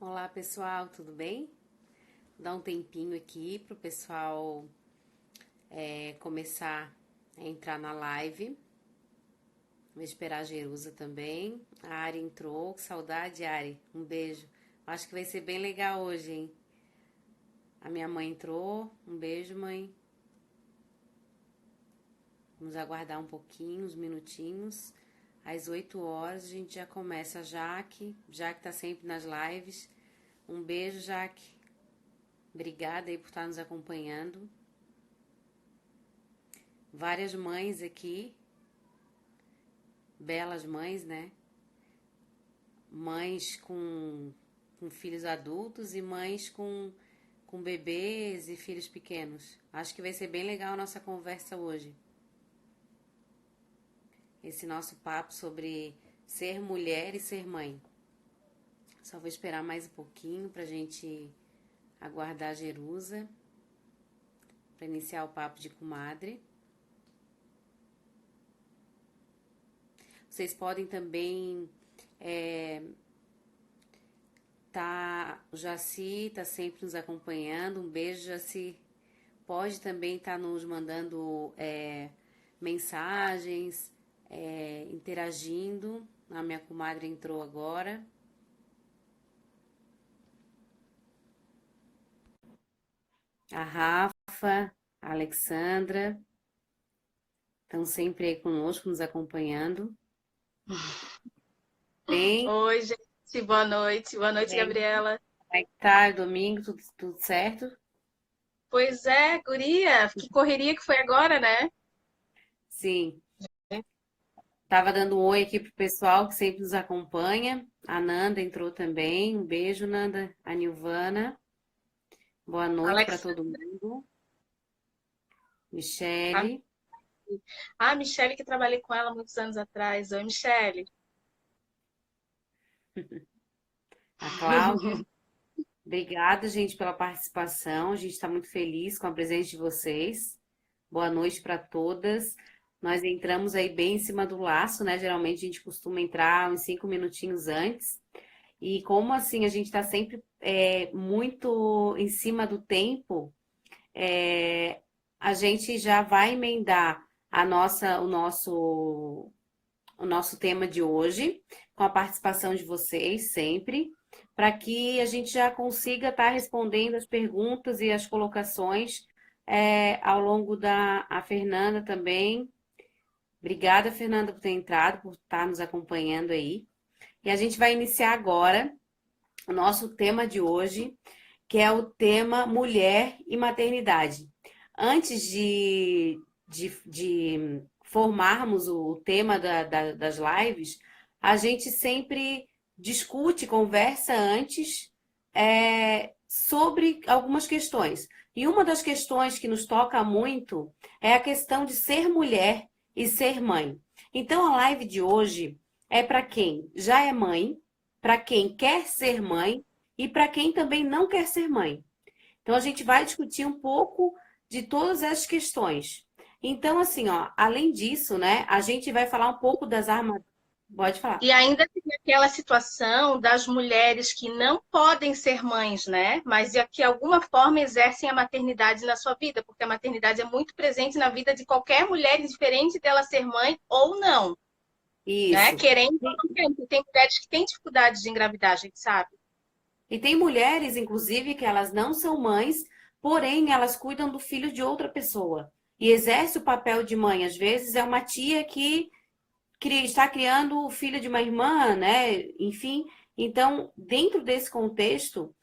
Olá pessoal, tudo bem? Dá um tempinho aqui para o pessoal começar a entrar na live. Vou esperar a Jerusa também. A Ari entrou, que saudade, Ari. Um beijo. Acho que vai ser bem legal hoje, hein? A minha mãe entrou. Um beijo, mãe. Vamos aguardar um pouquinho, uns minutinhos. Às 8 horas a gente já começa. A Jaque tá sempre nas lives. Um beijo, Jaque. Obrigada aí por estar nos acompanhando. Várias mães aqui, belas mães, né? Mães com filhos adultos e mães com bebês e filhos pequenos. Acho que vai ser bem legal a nossa conversa hoje. Esse nosso papo sobre ser mulher e ser mãe. Só vou esperar mais um pouquinho pra gente aguardar a Jerusa para iniciar o papo de comadre. Vocês podem também o Jaci tá sempre nos acompanhando. Um beijo, Jaci. Pode também estar nos mandando mensagens, interagindo. A minha comadre entrou agora. A Rafa, a Alexandra, estão sempre aí conosco, nos acompanhando. Bem, Oi, gente, boa noite. Boa noite, bem. Gabriela. Como é que tá? Domingo, tudo certo? Pois é, guria, que correria que foi agora, né? Sim. Tava dando um oi aqui pro pessoal que sempre nos acompanha. A Nanda entrou também. Um beijo, Nanda. A Nilvana. Boa noite para Alex, todo mundo. a, Michele, a Michele, que trabalhei com ela muitos anos atrás. Oi, Michele. a Cláudia. Obrigada, gente, pela participação. A gente está muito feliz com a presença de vocês. Boa noite para todas. Nós entramos aí bem em cima do laço, né? Geralmente a gente costuma entrar uns 5 minutinhos antes. E como assim a gente está sempre muito em cima do tempo, é, a gente já vai emendar o nosso tema de hoje, com a participação de vocês sempre, para que a gente já consiga estar respondendo as perguntas e as colocações ao longo a Fernanda também. Obrigada, Fernanda, por ter entrado, por estar nos acompanhando aí. E a gente vai iniciar agora o nosso tema de hoje, que é o tema mulher e maternidade. Antes de formarmos o tema das lives, a gente sempre discute, conversa antes sobre algumas questões. E uma das questões que nos toca muito é a questão de ser mulher e ser mãe. Então, a live de hoje é para quem já é mãe, para quem quer ser mãe e para quem também não quer ser mãe. Então, a gente vai discutir um pouco de todas essas questões. Então, assim, ó, além disso, né, a gente vai falar um pouco das armas. Pode falar. E ainda tem aquela situação das mulheres que não podem ser mães, né? Mas de que de alguma forma exercem a maternidade na sua vida, porque a maternidade é muito presente na vida de qualquer mulher, indiferente dela ser mãe ou não, né? Isso. Querendo ou não querendo. Tem mulheres que têm dificuldade de engravidar, a gente sabe. E tem mulheres, inclusive, que elas não são mães, porém elas cuidam do filho de outra pessoa. E exerce o papel de mãe. Às vezes é uma tia que está criando o filho de uma irmã, né? Enfim, então, dentro desse contexto,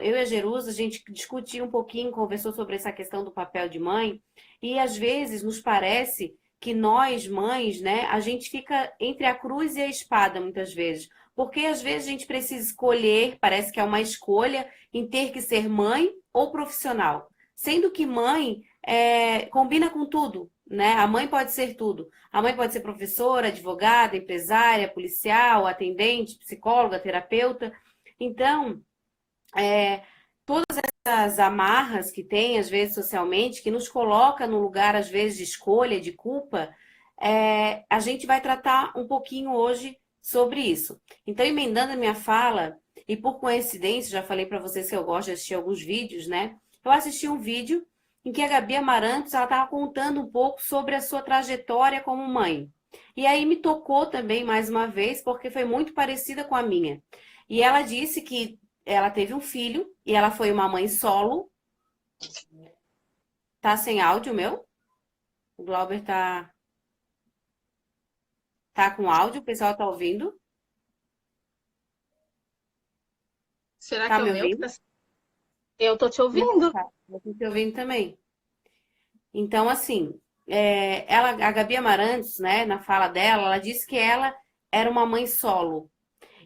eu e a Jerusa, a gente discutiu um pouquinho, conversou sobre essa questão do papel de mãe, e às vezes nos parece que nós, mães, né, a gente fica entre a cruz e a espada, muitas vezes. Porque às vezes a gente precisa escolher, parece que é uma escolha em ter que ser mãe ou profissional. Sendo que mãe combina com tudo, né? A mãe pode ser tudo. A mãe pode ser professora, advogada, empresária, policial, atendente, psicóloga, terapeuta. Então, essas amarras que tem, às vezes, socialmente, que nos coloca num lugar, às vezes, de escolha, de culpa, a gente vai tratar um pouquinho hoje sobre isso. Então, emendando a minha fala, E por coincidência, já falei para vocês que eu gosto de assistir alguns vídeos, né? Eu assisti um vídeo em que a Gabi Amarantos ela estava contando um pouco sobre a sua trajetória como mãe. E aí me tocou também mais uma vez, porque foi muito parecida com a minha. E ela disse que ela teve um filho e ela foi uma mãe solo. Tá sem áudio meu? O Glauber tá com áudio, o pessoal tá ouvindo? Será Tá que é o me meu que ouvindo? tá... Eu tô te Não, ouvindo. tá. Eu tô te ouvindo também. Então, assim, a Gabi Amarantos, né, na fala dela, ela disse que ela era uma mãe solo.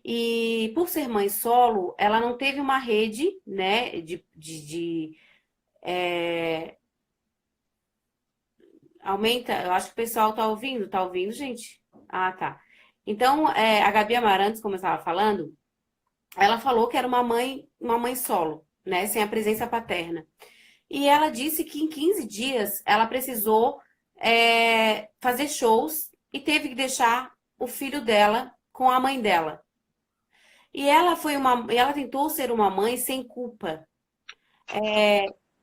E por ser mãe solo, ela não teve uma rede, né, aumenta, eu acho que o pessoal tá ouvindo, gente? Ah, tá. Então, a Gabi Amarantos, como eu estava falando, ela falou que era uma mãe solo, né, sem a presença paterna. E ela disse que em 15 dias ela precisou fazer shows e teve que deixar o filho dela com a mãe dela. Ela tentou ser uma mãe sem culpa,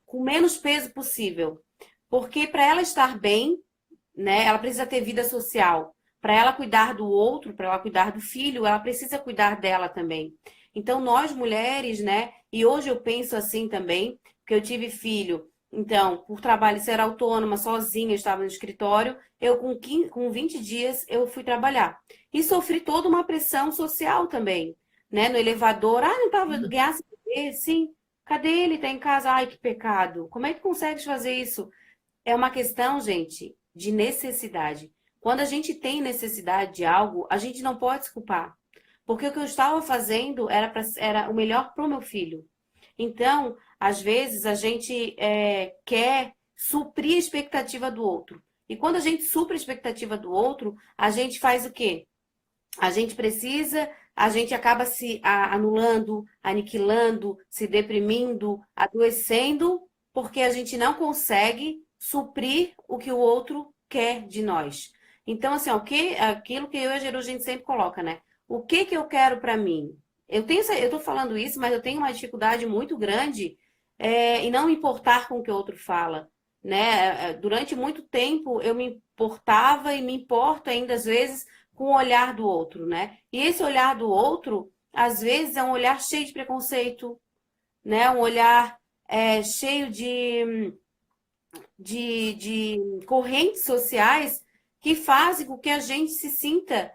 com menos peso possível, porque para ela estar bem, né, ela precisa ter vida social. Para ela cuidar do outro, para ela cuidar do filho, ela precisa cuidar dela também. Então, nós mulheres, né, e hoje eu penso assim também, porque eu tive filho. Então, por trabalho ser autônoma, sozinha, eu estava no escritório, eu com 20 dias eu fui trabalhar. E sofri toda uma pressão social também, né, no elevador. Ah, não estava ganhasse bebê? Sim. Cadê ele? Tá em casa. Ai, que pecado. Como é que consegues fazer isso? É uma questão, gente, de necessidade. Quando a gente tem necessidade de algo, a gente não pode se culpar. Porque o que eu estava fazendo era o melhor para o meu filho. Então, às vezes, a gente quer suprir a expectativa do outro. E quando a gente supre a expectativa do outro, a gente faz o quê? A gente acaba se anulando, aniquilando, se deprimindo, adoecendo, porque a gente não consegue suprir o que o outro quer de nós. Então, assim, ó, aquilo que eu e a Geru, a gente sempre coloca, né? O que que eu quero para mim? Eu tô falando isso, mas eu tenho uma dificuldade muito grande em não me importar com o que o outro fala, né? Durante muito tempo eu me importava e me importo ainda às vezes com o olhar do outro, né? E esse olhar do outro, às vezes, é um olhar cheio de preconceito, né? Um olhar cheio de correntes sociais que fazem com que a gente se sinta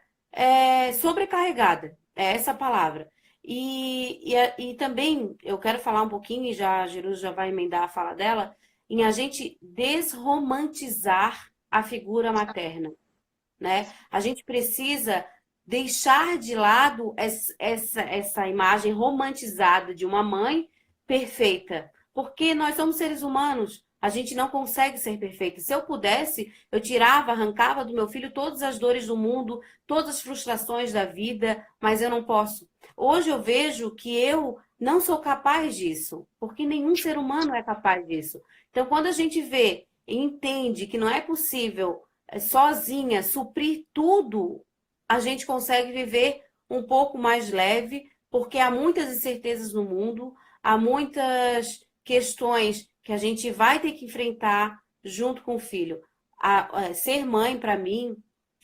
sobrecarregada. É essa a palavra. E também eu quero falar um pouquinho, e já a Jeru já vai emendar a fala dela, em a gente desromantizar a figura materna, né? A gente precisa deixar de lado essa imagem romantizada de uma mãe perfeita, porque nós somos seres humanos. A gente não consegue ser perfeito. Se eu pudesse, eu tirava, arrancava do meu filho todas as dores do mundo, todas as frustrações da vida, mas eu não posso. Hoje eu vejo que eu não sou capaz disso, porque nenhum ser humano é capaz disso. Então, quando a gente vê e entende que não é possível sozinha suprir tudo, a gente consegue viver um pouco mais leve, porque há muitas incertezas no mundo, há muitas questões que a gente vai ter que enfrentar junto com o filho. Ser mãe, para mim,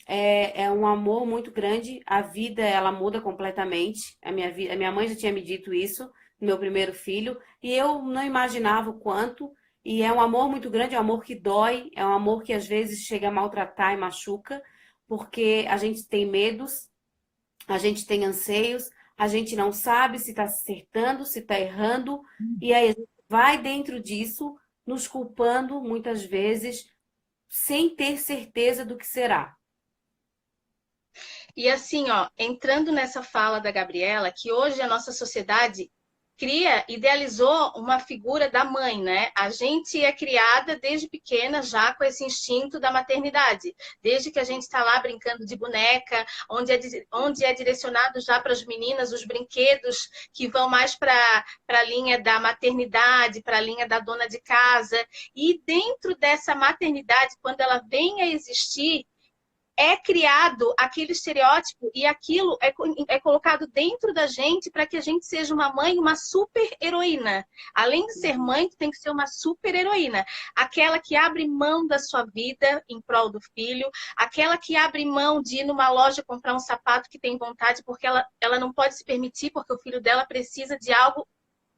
é um amor muito grande. A vida, ela muda completamente. A minha mãe já tinha me dito isso, no meu primeiro filho, e eu não imaginava o quanto. E é um amor muito grande, é um amor que dói, é um amor que às vezes chega a maltratar e machuca, porque a gente tem medos, a gente tem anseios, a gente não sabe se está acertando, se está errando, e aí a gente vai dentro disso, nos culpando muitas vezes, sem ter certeza do que será. E assim, ó, entrando nessa fala da Gabriela, que hoje a nossa sociedade idealizou uma figura da mãe, né? A gente é criada desde pequena já com esse instinto da maternidade, desde que a gente está lá brincando de boneca, onde é direcionado já para as meninas os brinquedos que vão mais para a linha da maternidade, para a linha da dona de casa. E dentro dessa maternidade, quando ela vem a existir, é criado aquele estereótipo e aquilo é colocado dentro da gente para que a gente seja uma mãe, uma super heroína. Além de ser mãe, tu tem que ser uma super heroína. Aquela que abre mão da sua vida em prol do filho, aquela que abre mão de ir numa loja comprar um sapato que tem vontade porque ela não pode se permitir, porque o filho dela precisa de algo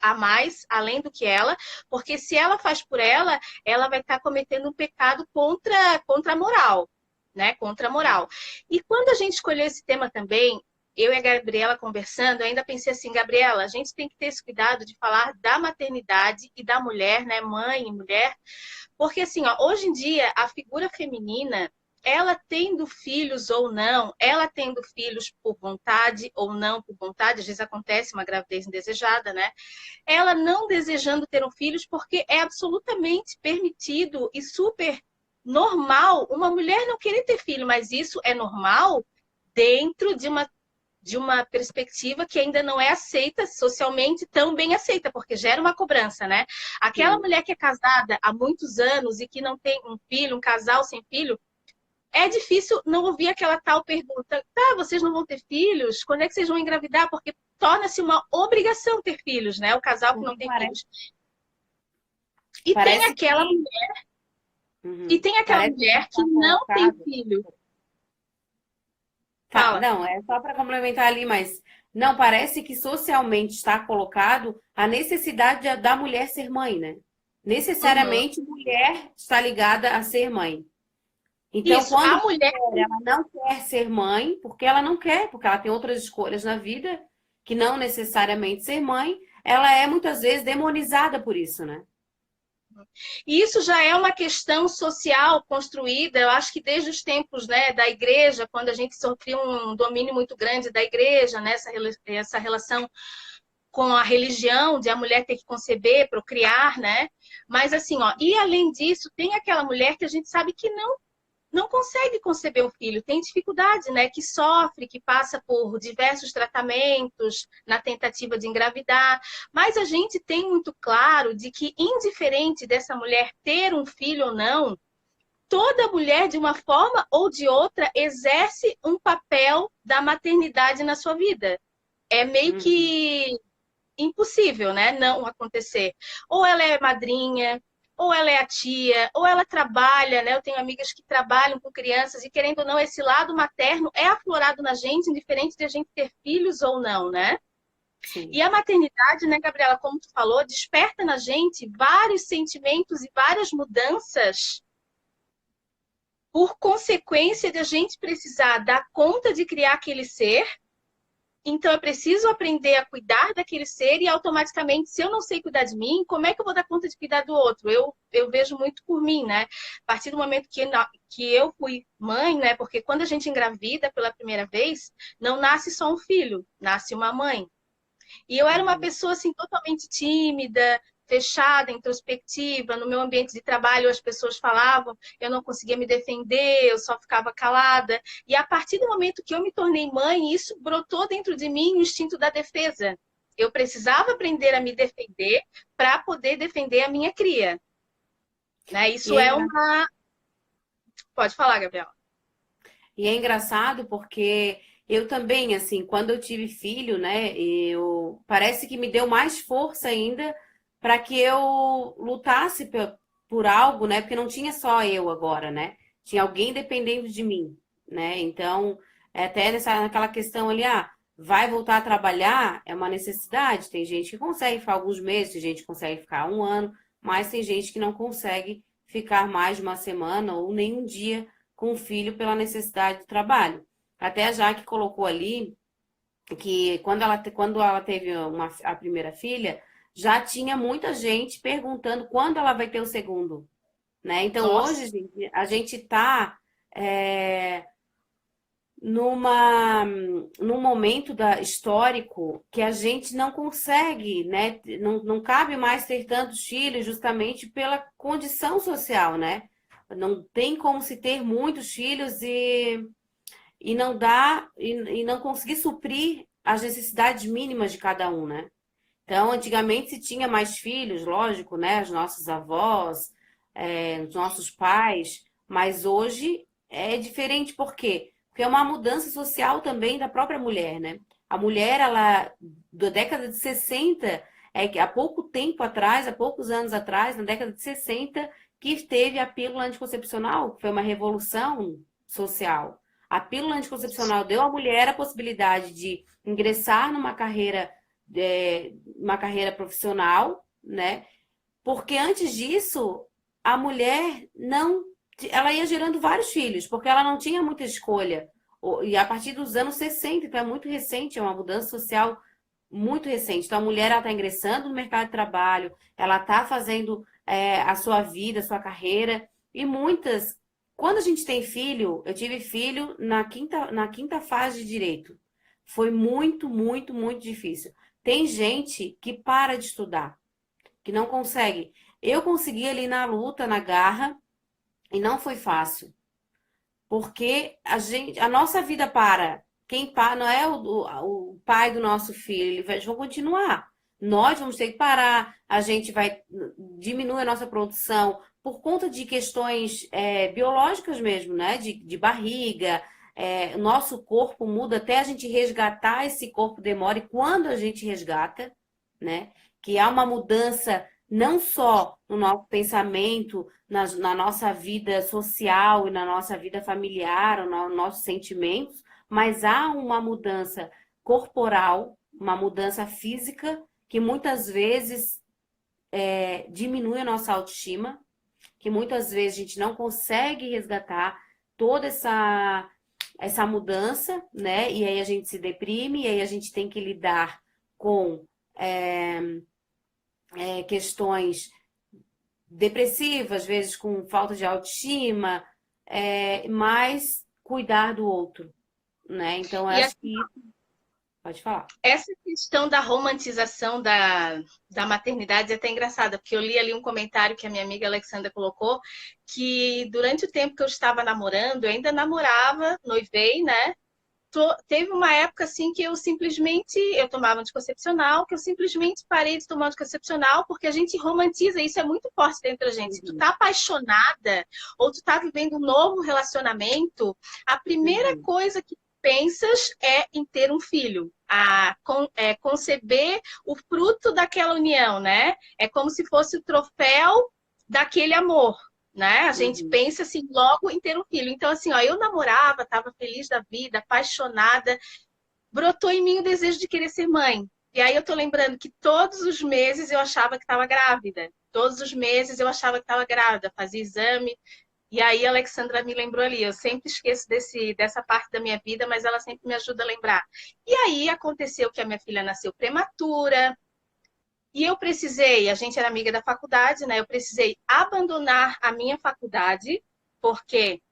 a mais, além do que ela, porque se ela faz por ela, ela vai estar cometendo um pecado contra a moral, né? Contra a moral. E quando a gente escolheu esse tema também, eu e a Gabriela conversando, eu ainda pensei assim, Gabriela, a gente tem que ter esse cuidado de falar da maternidade e da mulher, né? Mãe e mulher, porque assim, ó, hoje em dia, a figura feminina, ela tendo filhos ou não, ela tendo filhos por vontade ou não por vontade, às vezes acontece uma gravidez indesejada, né? Ela não desejando ter um filho, porque é absolutamente permitido e super normal uma mulher não querer ter filho, mas isso é normal dentro de uma perspectiva que ainda não é aceita socialmente, tão bem aceita, porque gera uma cobrança, né? Aquela Sim. mulher que é casada há muitos anos e que não tem um filho, um casal sem filho, é difícil não ouvir aquela tal pergunta: tá, vocês não vão ter filhos? Quando é que vocês vão engravidar? Porque torna-se uma obrigação ter filhos, né? O casal que não Porque tem parece, filhos. E tem parece aquela, que. e Uhum. tem aquela Parece que mulher que está não tem colocado. filho. Fala. Não, é só para complementar ali, mas não, parece que socialmente está colocado a necessidade da mulher ser mãe, né? Uhum. Necessariamente mulher está ligada a ser mãe. Então, Isso, quando a uma mulher. mulher ela não quer ser mãe, porque ela não quer, porque ela tem outras escolhas na vida que não necessariamente ser mãe, ela é muitas vezes demonizada por isso, né? E isso já é uma questão social construída, eu acho que desde os tempos, né, da igreja, quando a gente sofreu um domínio muito grande da igreja, né, essa relação com a religião, de a mulher ter que conceber, procriar, né? Mas assim, ó, e além disso, tem aquela mulher que a gente sabe que não consegue conceber um filho, tem dificuldade, né? Que sofre, que passa por diversos tratamentos na tentativa de engravidar. Mas a gente tem muito claro de que, indiferente dessa mulher ter um filho ou não, toda mulher, de uma forma ou de outra, exerce um papel da maternidade na sua vida. É meio Uhum. que impossível, né? Não acontecer. Ou ela é madrinha, ou ela é a tia, ou ela trabalha, né? Eu tenho amigas que trabalham com crianças e, querendo ou não, esse lado materno é aflorado na gente, indiferente de a gente ter filhos ou não, né? E Sim. a maternidade, né, Gabriela, como tu falou, desperta na gente vários sentimentos e várias mudanças por consequência de a gente precisar dar conta de criar aquele ser. Então, eu preciso aprender a cuidar daquele ser e automaticamente, se eu não sei cuidar de mim, como é que eu vou dar conta de cuidar do outro? Eu vejo muito por mim, né? A partir do momento que eu fui mãe, né? Porque quando a gente engravida pela primeira vez, não nasce só um filho, nasce uma mãe. E eu era uma Uhum. pessoa assim totalmente tímida, fechada, introspectiva. No meu ambiente de trabalho, as pessoas falavam, eu não conseguia me defender, eu só ficava calada. E a partir do momento que eu me tornei mãe, isso brotou dentro de mim o instinto da defesa. Eu precisava aprender a me defender para poder defender a minha cria. Né? E Isso é é uma. Pode falar, Gabriela. E é engraçado porque eu também, assim, quando eu tive filho, né, eu parece que me deu mais força ainda para que eu lutasse por algo, né? Porque não tinha só eu agora, né? Tinha alguém dependendo de mim, né? Então, até naquela questão ali, vai voltar a trabalhar é uma necessidade. Tem gente que consegue ficar alguns meses, tem gente que consegue ficar um ano, mas tem gente que não consegue ficar mais de uma semana ou nem um dia com o filho pela necessidade do trabalho. Até a Jaque colocou ali que quando ela teve a primeira filha, já tinha muita gente perguntando quando ela vai ter o segundo, né? Então hoje, Nossa. gente, a gente está numa num momento histórico que a gente não consegue, né? Não cabe mais ter tantos filhos justamente pela condição social, né? Não tem como se ter muitos filhos e não dá e não conseguir suprir as necessidades mínimas de cada um, né? Então, antigamente se tinha mais filhos, lógico, né? Os nossos avós, os nossos pais, mas hoje é diferente por quê? Porque é uma mudança social também da própria mulher, né? A mulher, ela, da década de 60, é que há pouco tempo atrás, há poucos anos atrás, na década de 60, que teve a pílula anticoncepcional, que foi uma revolução social. A pílula anticoncepcional deu à mulher a possibilidade de ingressar numa carreira, uma carreira profissional, né? Porque antes disso, a mulher não, ela ia gerando vários filhos, porque ela não tinha muita escolha. E a partir dos anos 60, então é muito recente, é uma mudança social muito recente. Então a mulher está ingressando no mercado de trabalho, ela está fazendo a sua vida, a sua carreira, e muitas. Quando a gente tem filho, eu tive filho na quinta fase de direito. Foi muito, muito, muito difícil. Tem gente que para de estudar, que não consegue. Eu consegui ali na luta, na garra, e não foi fácil, porque a nossa vida para. Quem para não é o pai do nosso filho, eles vão continuar. Nós vamos ter que parar, a gente vai diminuir a nossa produção por conta de questões biológicas mesmo, né? De barriga. O nosso corpo muda até a gente resgatar esse corpo demora, e quando a gente resgata, né? Que há uma mudança não só no nosso pensamento, na nossa vida social e na nossa vida familiar, nos nossos sentimentos, mas há uma mudança corporal, uma mudança física, que muitas vezes diminui a nossa autoestima, que muitas vezes a gente não consegue resgatar toda essa mudança, né? E aí a gente se deprime, e aí a gente tem que lidar com questões depressivas, às vezes com falta de autoestima, mas cuidar do outro, né? Então, eu E acho que pode falar. essa questão da romantização da maternidade é até engraçada, porque eu li ali um comentário que a minha amiga Alexandra colocou, que durante o tempo que eu estava namorando, eu ainda namorava, noivei, né? Teve uma época assim que eu tomava anticoncepcional, que eu simplesmente parei de tomar anticoncepcional, porque a gente romantiza, isso é muito forte dentro da gente. Se tu Uhum, tá apaixonada ou tu tá vivendo um novo relacionamento, a primeira uhum, coisa que pensas é em ter um filho, conceber o fruto daquela união, né? É como se fosse o troféu daquele amor. Né? A gente uhum. pensa assim logo em ter um filho. Então, assim, ó, eu namorava, estava feliz da vida, apaixonada, brotou em mim o desejo de querer ser mãe. E aí eu tô lembrando que todos os meses eu achava que estava grávida. Todos os meses eu achava que estava grávida, fazia exame. E aí a Alexandra me lembrou ali. Eu sempre esqueço dessa parte da minha vida, mas ela sempre me ajuda a lembrar. E aí aconteceu que a minha filha nasceu prematura, e eu precisei, a gente era amiga da faculdade, né? Eu precisei abandonar a minha faculdade, porque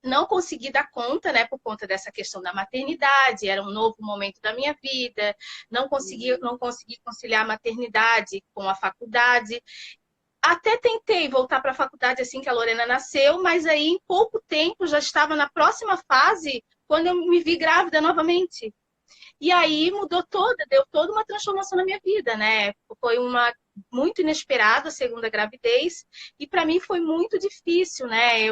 não consegui dar conta, né? Por conta dessa questão da maternidade, era um novo momento da minha vida, Uhum. não consegui conciliar a maternidade com a faculdade. Até tentei voltar para a faculdade assim que a Lorena nasceu, mas aí em pouco tempo já estava na próxima fase quando eu me vi grávida novamente. E aí mudou deu toda uma transformação na minha vida, né? Foi uma muito inesperada a segunda gravidez e para mim foi muito difícil, né?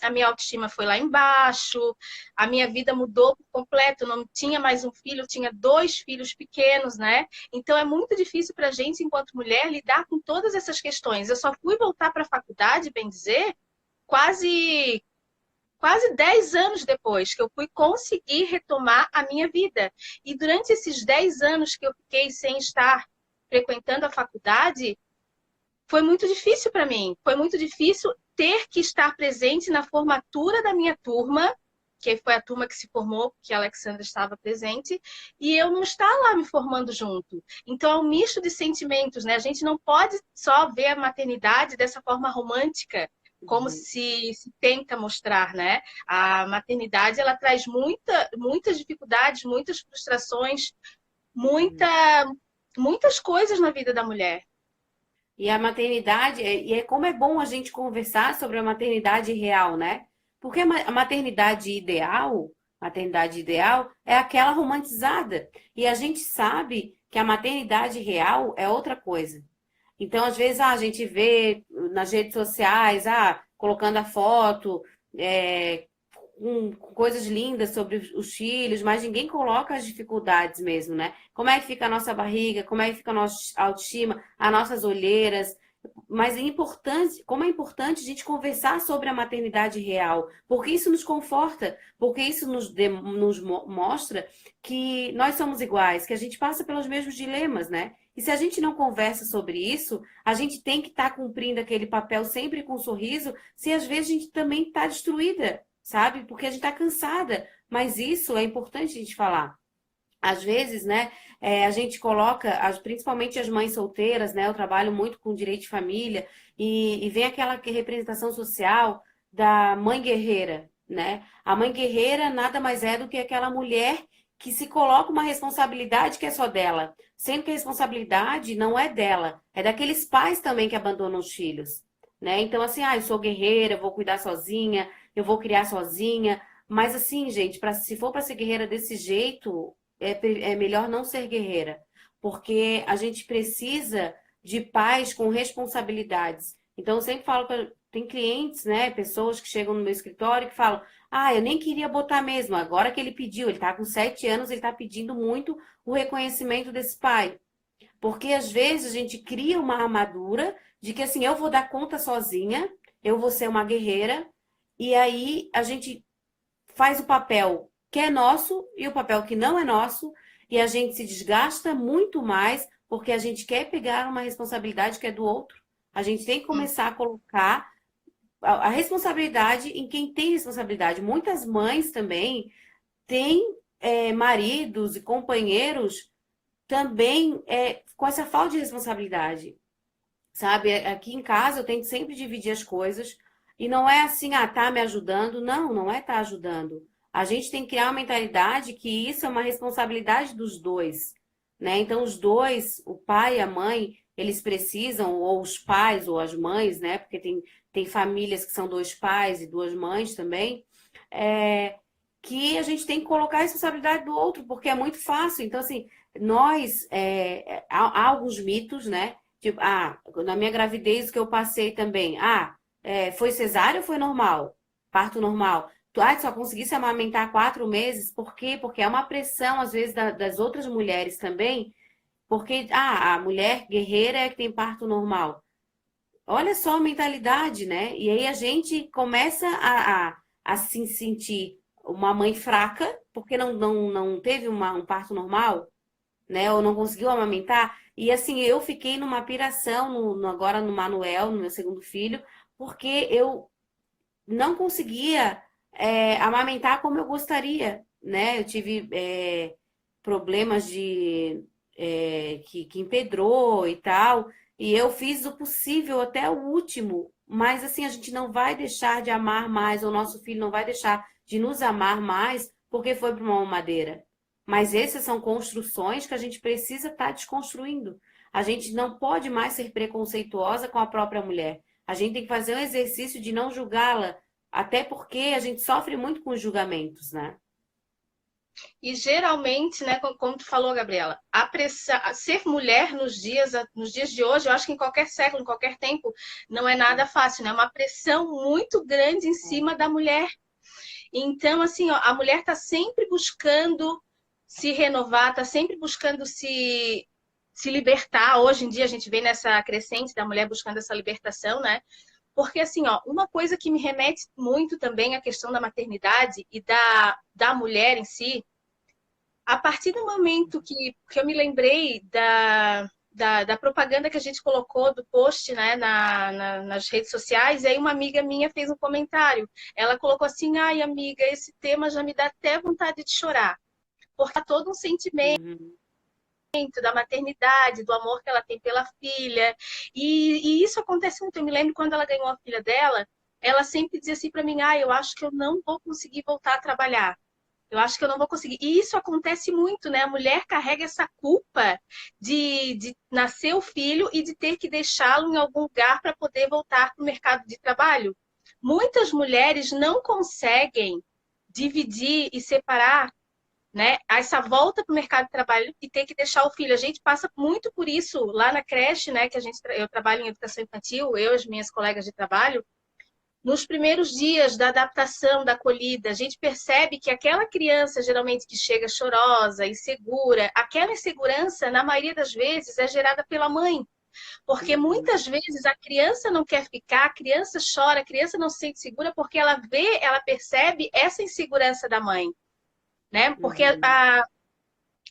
A minha autoestima foi lá embaixo, a minha vida mudou por completo, eu não tinha mais um filho, eu tinha dois filhos pequenos, né? Então é muito difícil para a gente, enquanto mulher, lidar com todas essas questões. Eu só fui voltar para a faculdade, bem dizer, quase quase 10 anos depois que eu fui conseguir retomar a minha vida. E durante esses 10 anos que eu fiquei sem estar frequentando a faculdade, foi muito difícil para mim. Foi muito difícil ter que estar presente na formatura da minha turma, que foi a turma que se formou, que a Alexandra estava presente, e eu não estar lá me formando junto. Então é um misto de sentimentos, né? A gente não pode só ver a maternidade dessa forma romântica, como Uhum. se tenta mostrar, né? A maternidade ela traz muitas dificuldades, muitas frustrações, Uhum. muitas coisas na vida da mulher. E a maternidade, como é bom a gente conversar sobre a maternidade real, né? Porque a maternidade ideal é aquela romantizada. E a gente sabe que a maternidade real é outra coisa. Então, às vezes, a gente vê nas redes sociais, colocando a foto com coisas lindas sobre os filhos, mas ninguém coloca as dificuldades mesmo, né? Como é que fica a nossa barriga, como é que fica a nossa autoestima, as nossas olheiras. Mas é importante, como é importante a gente conversar sobre a maternidade real, porque isso nos conforta, porque isso nos mostra que nós somos iguais, que a gente passa pelos mesmos dilemas, né? E se a gente não conversa sobre isso, a gente tem que estar cumprindo aquele papel sempre com um sorriso, se às vezes a gente também está destruída, sabe? Porque a gente está cansada. Mas isso é importante a gente falar. Às vezes, né, a gente coloca, principalmente as mães solteiras, né, eu trabalho muito com direito de família, e vem aquela representação social da mãe guerreira, né? A mãe guerreira nada mais é do que aquela mulher que se coloca uma responsabilidade que é só dela, sendo que a responsabilidade não é dela, é daqueles pais também que abandonam os filhos, né? Então, assim, eu sou guerreira, eu vou cuidar sozinha, eu vou criar sozinha, mas assim, gente, se for para ser guerreira desse jeito, é melhor não ser guerreira, porque a gente precisa de pais com responsabilidades. Então, eu sempre falo que tem clientes, né, pessoas que chegam no meu escritório que falam: eu nem queria botar mesmo, agora que ele pediu, ele está com 7 anos, ele está pedindo muito o reconhecimento desse pai. Porque às vezes a gente cria uma armadura de que assim, eu vou dar conta sozinha, eu vou ser uma guerreira, e aí a gente faz o papel que é nosso e o papel que não é nosso, e a gente se desgasta muito mais porque a gente quer pegar uma responsabilidade que é do outro. A gente tem que começar a colocar a responsabilidade em quem tem responsabilidade. Muitas mães também têm maridos e companheiros também com essa falta de responsabilidade. Sabe, aqui em casa eu tento sempre dividir as coisas e não é assim, tá me ajudando. Não, não é tá ajudando. A gente tem que criar uma mentalidade que isso é uma responsabilidade dos dois, né? Então os dois, o pai e a mãe, eles precisam, ou os pais ou as mães, né? Porque tem famílias que são dois pais e duas mães também, é, que a gente tem que colocar a responsabilidade do outro, porque é muito fácil. Então, assim, há alguns mitos, né? Tipo, na minha gravidez que eu passei também. Foi cesárea ou foi normal? Parto normal. Só conseguisse amamentar 4 meses. Por quê? Porque é uma pressão, às vezes, das outras mulheres também. Porque, a mulher guerreira é que tem parto normal. Olha só a mentalidade, né? E aí a gente começa a se sentir uma mãe fraca, porque não teve um parto normal, né? Ou não conseguiu amamentar. E assim, eu fiquei numa piração agora no Manuel, no meu segundo filho, porque eu não conseguia amamentar como eu gostaria, né? Eu tive problemas que empedrou e tal, e eu fiz o possível até o último, mas assim, a gente não vai deixar de amar mais, o nosso filho não vai deixar de nos amar mais porque foi para uma mamadeira. Mas essas são construções que a gente precisa estar desconstruindo. A gente não pode mais ser preconceituosa com a própria mulher. A gente tem que fazer um exercício de não julgá-la, até porque a gente sofre muito com os julgamentos, né? E geralmente, né, como tu falou, Gabriela, ser mulher nos dias de hoje, eu acho que em qualquer século, em qualquer tempo, não é nada fácil, né? É uma pressão muito grande em cima da mulher. Então, assim, ó, a mulher está sempre buscando se renovar, está sempre buscando se libertar. Hoje em dia a gente vê nessa crescente da mulher buscando essa libertação, né? Porque, assim, ó, uma coisa que me remete muito também à questão da maternidade e da mulher em si, a partir do momento que eu me lembrei da propaganda que a gente colocou do post, né, nas redes sociais, e aí uma amiga minha fez um comentário. Ela colocou assim: ai, amiga, esse tema já me dá até vontade de chorar, porque há todo um sentimento Uhum. da maternidade, do amor que ela tem pela filha. E isso acontece muito. Eu me lembro quando ela ganhou a filha dela, ela sempre dizia assim para mim: eu acho que eu não vou conseguir voltar a trabalhar. Eu acho que eu não vou conseguir. E isso acontece muito, né? A mulher carrega essa culpa de nascer o filho e de ter que deixá-lo em algum lugar para poder voltar para o mercado de trabalho. Muitas mulheres não conseguem dividir e separar, né, essa volta para o mercado de trabalho e ter que deixar o filho. A gente passa muito por isso lá na creche, né, que eu trabalho em educação infantil, eu e as minhas colegas de trabalho. nos primeiros dias da adaptação, da acolhida, a gente percebe que aquela criança, geralmente que chega chorosa, insegura, aquela insegurança, na maioria das vezes, é gerada pela mãe. Porque Uhum. muitas vezes a criança não quer ficar, a criança chora, a criança não se sente segura porque ela vê, ela percebe essa insegurança da mãe, né? Porque Uhum.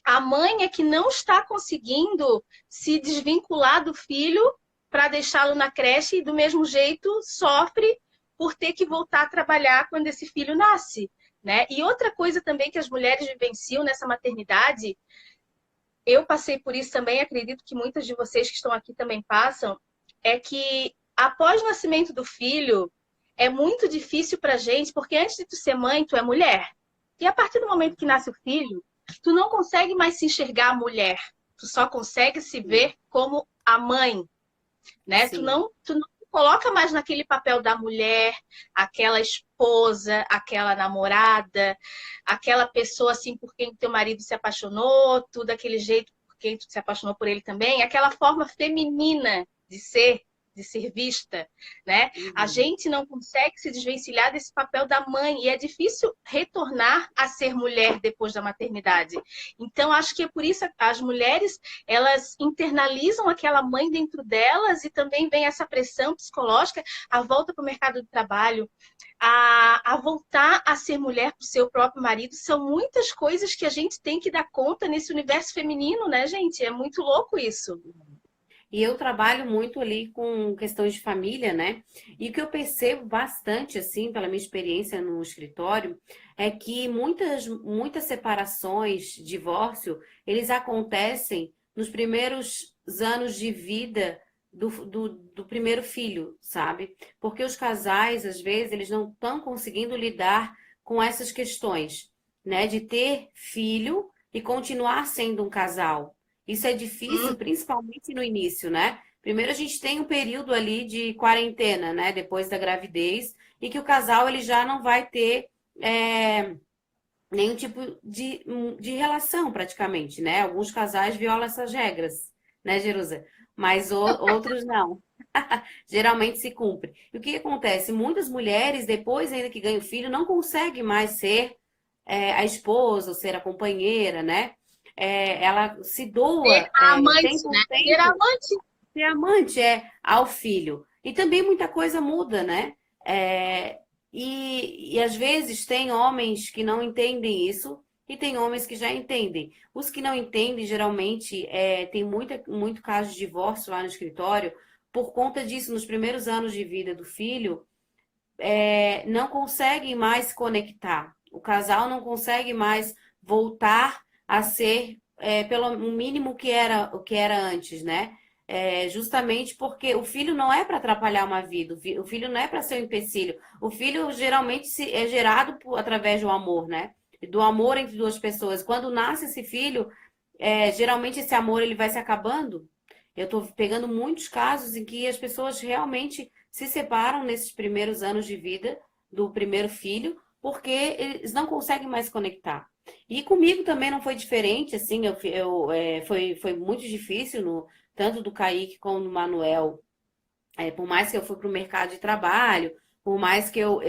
a mãe é que não está conseguindo se desvincular do filho para deixá-lo na creche e do mesmo jeito sofre por ter que voltar a trabalhar quando esse filho nasce, né? E outra coisa também que as mulheres vivenciam nessa maternidade, eu passei por isso também, acredito que muitas de vocês que estão aqui também passam, é que após o nascimento do filho, é muito difícil pra gente, porque antes de tu ser mãe, tu é mulher. E a partir do momento que nasce o filho, tu não consegue mais se enxergar mulher. Tu só consegue se Sim. ver como a mãe, né? Sim. Tu não se coloca mais naquele papel da mulher, aquela esposa, aquela namorada, aquela pessoa assim por quem teu marido se apaixonou, tudo daquele jeito por quem tu se apaixonou por ele também, aquela forma feminina de ser vista, né? A Uhum. gente não consegue se desvencilhar desse papel da mãe e é difícil retornar a ser mulher depois da maternidade. Então, acho que é por isso que as mulheres elas internalizam aquela mãe dentro delas e também vem essa pressão psicológica, a volta para o mercado de trabalho, a voltar a ser mulher para o seu próprio marido. São muitas coisas que a gente tem que dar conta nesse universo feminino, né, gente? É muito louco isso. E eu trabalho muito ali com questões de família, né? E o que eu percebo bastante, assim, pela minha experiência no escritório, é que muitas separações, divórcio, eles acontecem nos primeiros anos de vida do primeiro filho, sabe? Porque os casais, às vezes, eles não estão conseguindo lidar com essas questões, né? De ter filho e continuar sendo um casal. Isso é difícil, Hum, principalmente no início, né? Primeiro a gente tem um período ali de quarentena, né? Depois da gravidez, e que o casal ele já não vai ter é, nenhum tipo de relação praticamente, né? Alguns casais violam essas regras, né, Jerusa? Mas outros não. Geralmente se cumpre. E o que acontece? Muitas mulheres, depois ainda que ganham filho, não conseguem mais ser a esposa ou ser a companheira, né? Ela se ser doa a cem amante, por né? Ser a cento amante. ser amante ao filho. E também muita coisa muda, né? É, e às vezes tem homens que não entendem isso e tem homens que já entendem. Os que não entendem, geralmente, tem muito caso de divórcio lá no escritório por conta disso, nos primeiros anos de vida do filho, não conseguem mais se conectar. O casal não consegue mais voltar a ser pelo mínimo o que era antes, né? Justamente porque o filho não é para atrapalhar uma vida, o filho não é para ser um empecilho. O filho geralmente é gerado através do amor, né? Do amor entre duas pessoas. Quando nasce esse filho, geralmente esse amor ele vai se acabando. Eu estou pegando muitos casos em que as pessoas realmente se separam nesses primeiros anos de vida do primeiro filho, porque eles não conseguem mais se conectar. E comigo também não foi diferente, assim, foi muito difícil, tanto do Kaique como do Manuel, por mais que eu fui para o mercado de trabalho, por mais que eu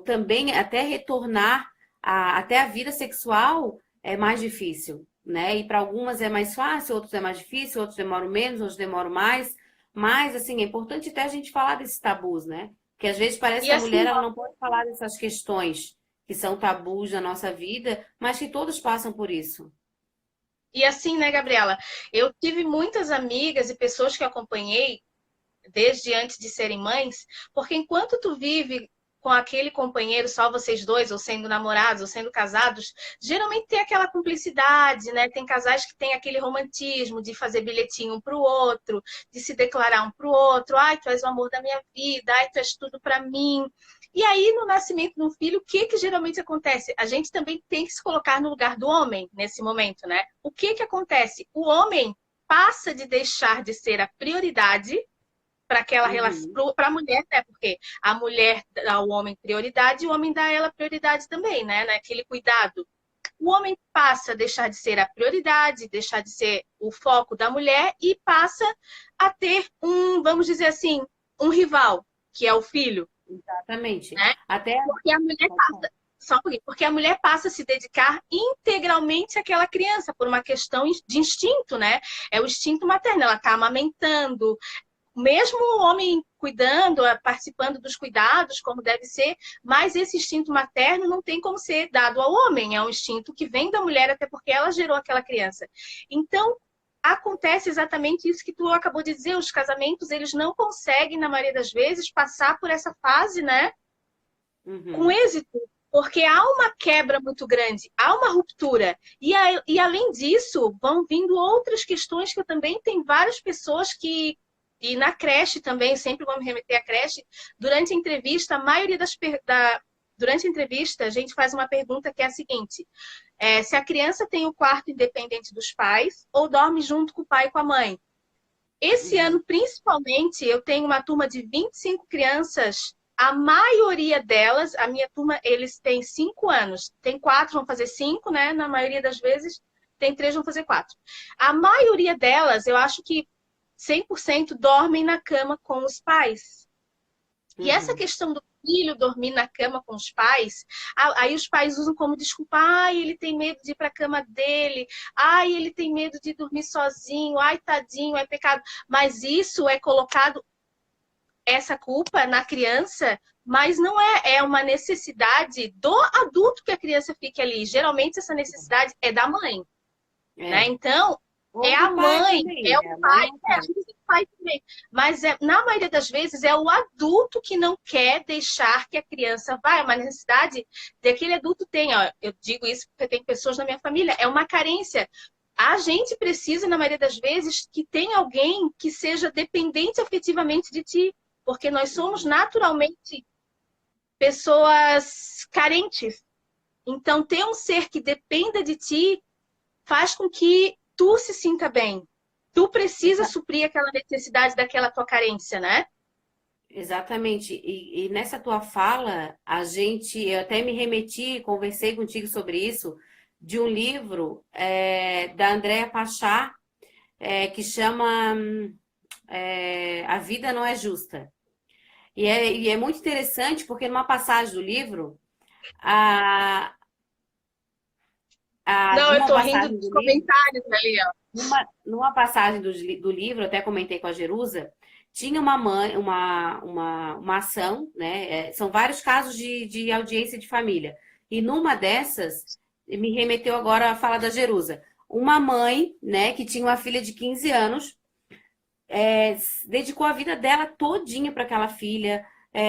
também, até retornar até a vida sexual é mais difícil, né? E para algumas é mais fácil, outros é mais difícil, outros demoram menos, outros demoram mais. Mas, assim, é importante até a gente falar desses tabus, né? Porque às vezes parece E que a assim, mulher ela não pode falar dessas questões que são tabus na nossa vida, mas que todos passam por isso. né, Gabriela? Eu tive muitas amigas e pessoas que eu acompanhei desde antes de serem mães, porque enquanto tu vive com aquele companheiro, só vocês dois, ou sendo namorados, ou sendo casados, geralmente tem aquela cumplicidade, né? Tem casais que têm aquele romantismo de fazer bilhetinho um para o outro, de se declarar um para o outro, ai, tu és o amor da minha vida, ai, tu és tudo para mim. E aí, no nascimento de um filho, o que que geralmente acontece? A gente também tem que se colocar no lugar do homem nesse momento, né? O que que acontece? O homem passa de deixar de ser a prioridade para aquela relação, Uhum, para a mulher, né? Porque a mulher dá ao homem prioridade e o homem dá a ela prioridade também, né? Naquele cuidado. O homem passa a deixar de ser a prioridade, deixar de ser o foco da mulher e passa a ter um, vamos dizer assim, um rival, que é o filho. Exatamente. né? Até. Porque a mulher passa, só um pouquinho, porque a mulher passa a se dedicar integralmente àquela criança por uma questão de instinto, né? É o instinto materno, ela está amamentando, mesmo o homem cuidando, participando dos cuidados, como deve ser, mas esse instinto materno não tem como ser dado ao homem, é um instinto que vem da mulher, até porque ela gerou aquela criança. Então, acontece exatamente isso que tu acabou de dizer, os casamentos, eles não conseguem, na maioria das vezes, passar por essa fase, né, com Uhum. êxito, porque há uma quebra muito grande, há uma ruptura. E além disso, vão vindo outras questões que eu também tenho várias pessoas que. E na creche também, sempre vou me remeter à creche. Durante a entrevista, a maioria durante a entrevista, a gente faz uma pergunta que é a seguinte: se a criança tem o quarto independente dos pais ou dorme junto com o pai e com a mãe. Esse Uhum. ano, principalmente, eu tenho uma turma de 25 crianças. A maioria delas, a minha turma, eles têm 5 anos. Tem 4, vão fazer 5, né? Na maioria das vezes, tem 3, vão fazer 4. A maioria delas, eu acho que 100% dormem na cama com os pais. E essa Uhum. questão do filho dormir na cama com os pais, aí os pais usam como desculpa, ai, ele tem medo de ir para a cama dele, ai, ele tem medo de dormir sozinho, ai, tadinho, é pecado. Mas isso é colocado, essa culpa na criança, mas não é uma necessidade do adulto que a criança fique ali. Geralmente essa necessidade é da mãe, né? É. Então, é Ou a do pai mãe, também, é o né? A mãe pai, ou o a pai. gente tem pai também. Mas na maioria das vezes é o adulto que não quer deixar que a criança vá. É uma necessidade de aquele adulto tem. Ó, eu digo isso porque tem pessoas na minha família. É uma carência. A gente precisa, na maioria das vezes, que tenha alguém que seja dependente afetivamente de ti. Porque nós somos Uhum. naturalmente pessoas carentes. Então, ter um ser que dependa de ti faz com que tu se sinta bem. Tu precisa Exa- suprir aquela necessidade daquela tua carência, né? Exatamente. E nessa tua fala, eu até me remeti, conversei contigo sobre isso, de um livro da Andréa Pachá, que chama A Vida Não é Justa. E é muito interessante porque numa passagem do livro, a, Não, eu numa tô rindo passagem dos do livro, comentários ali, ó. numa passagem do livro, eu até comentei com a Jerusa, tinha uma mãe, uma ação, né? São vários casos de audiência de família. E numa dessas, me remeteu agora a fala da Jerusa. Uma mãe, né, que tinha uma filha de 15 anos, dedicou a vida dela todinha para aquela filha,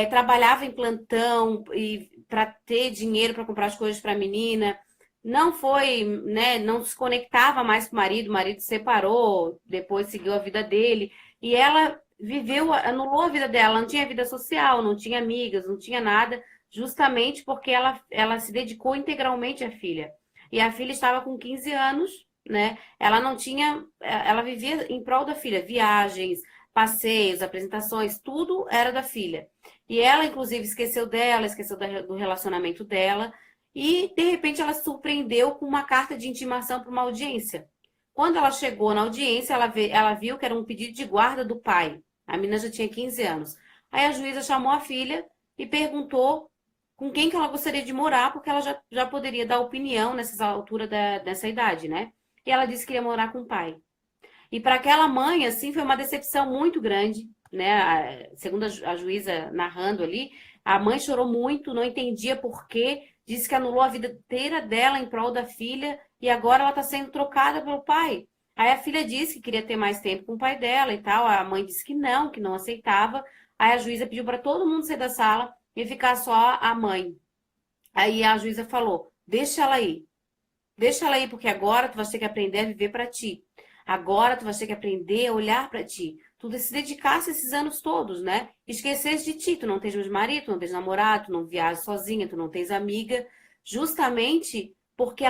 trabalhava em plantão e para ter dinheiro para comprar as coisas para a menina. Não foi, né, não se conectava mais com o marido se separou, depois seguiu a vida dele e ela viveu, anulou a vida dela, não tinha vida social, não tinha amigas, não tinha nada, justamente porque ela se dedicou integralmente à filha. E a filha estava com 15 anos, né? Ela não tinha, ela vivia em prol da filha, viagens, passeios, apresentações, tudo era da filha. E ela, inclusive, esqueceu dela, esqueceu do relacionamento dela, e de repente ela se surpreendeu com uma carta de intimação para uma audiência. Quando ela chegou na audiência, ela viu que era um pedido de guarda do pai. A menina já tinha 15 anos. Aí a juíza chamou a filha e perguntou com quem que ela gostaria de morar, porque ela já poderia dar opinião nessa altura dessa idade, né? E ela disse que ia morar com o pai. E para aquela mãe, assim, foi uma decepção muito grande, né? Segundo a juíza narrando ali, a mãe chorou muito, não entendia por quê, disse que anulou a vida inteira dela em prol da filha e agora ela está sendo trocada pelo pai. Aí a filha disse que queria ter mais tempo com o pai dela e tal, a mãe disse que não aceitava. Aí a juíza pediu para todo mundo sair da sala e ficar só a mãe. Aí a juíza falou: deixa ela aí. Deixa ela aí, porque agora tu vai ter que aprender a viver para ti. Agora tu vai ter que aprender a olhar para ti. Tu se dedicasse esses anos todos, né? Esquecesse de ti. Tu não tens mais marido, tu não tens namorado, tu não viajas sozinha, tu não tens amiga. Justamente porque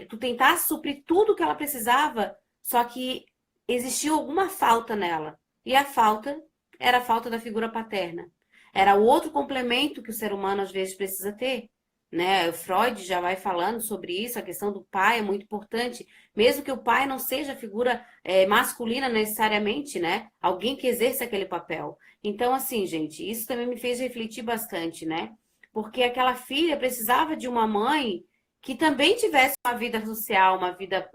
tu tentasse suprir tudo que ela precisava, só que existiu alguma falta nela. E a falta era a falta da figura paterna. Era o outro complemento que o ser humano às vezes precisa ter. né? O Freud já vai falando sobre isso, a questão do pai é muito importante, mesmo que o pai não seja a figura masculina necessariamente, né? Alguém que exerça aquele papel. Então, assim, gente, isso também me fez refletir bastante, né? Porque aquela filha precisava de uma mãe que também tivesse uma vida social, uma vida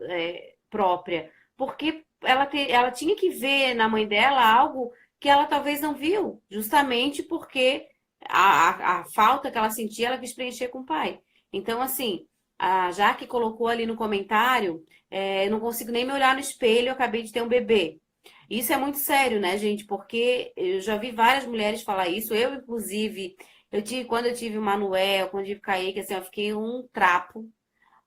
própria, porque ela tinha que ver na mãe dela algo que ela talvez não viu, justamente porque a falta que ela sentia, ela quis preencher com o pai. Então, assim, a Jaque colocou ali no comentário, eu não consigo nem me olhar no espelho, eu acabei de ter um bebê. Isso é muito sério, né, gente? Porque eu já vi várias mulheres falar isso. Eu, inclusive, quando eu tive o Manuel, quando eu tive o Kaique, assim, eu fiquei um trapo.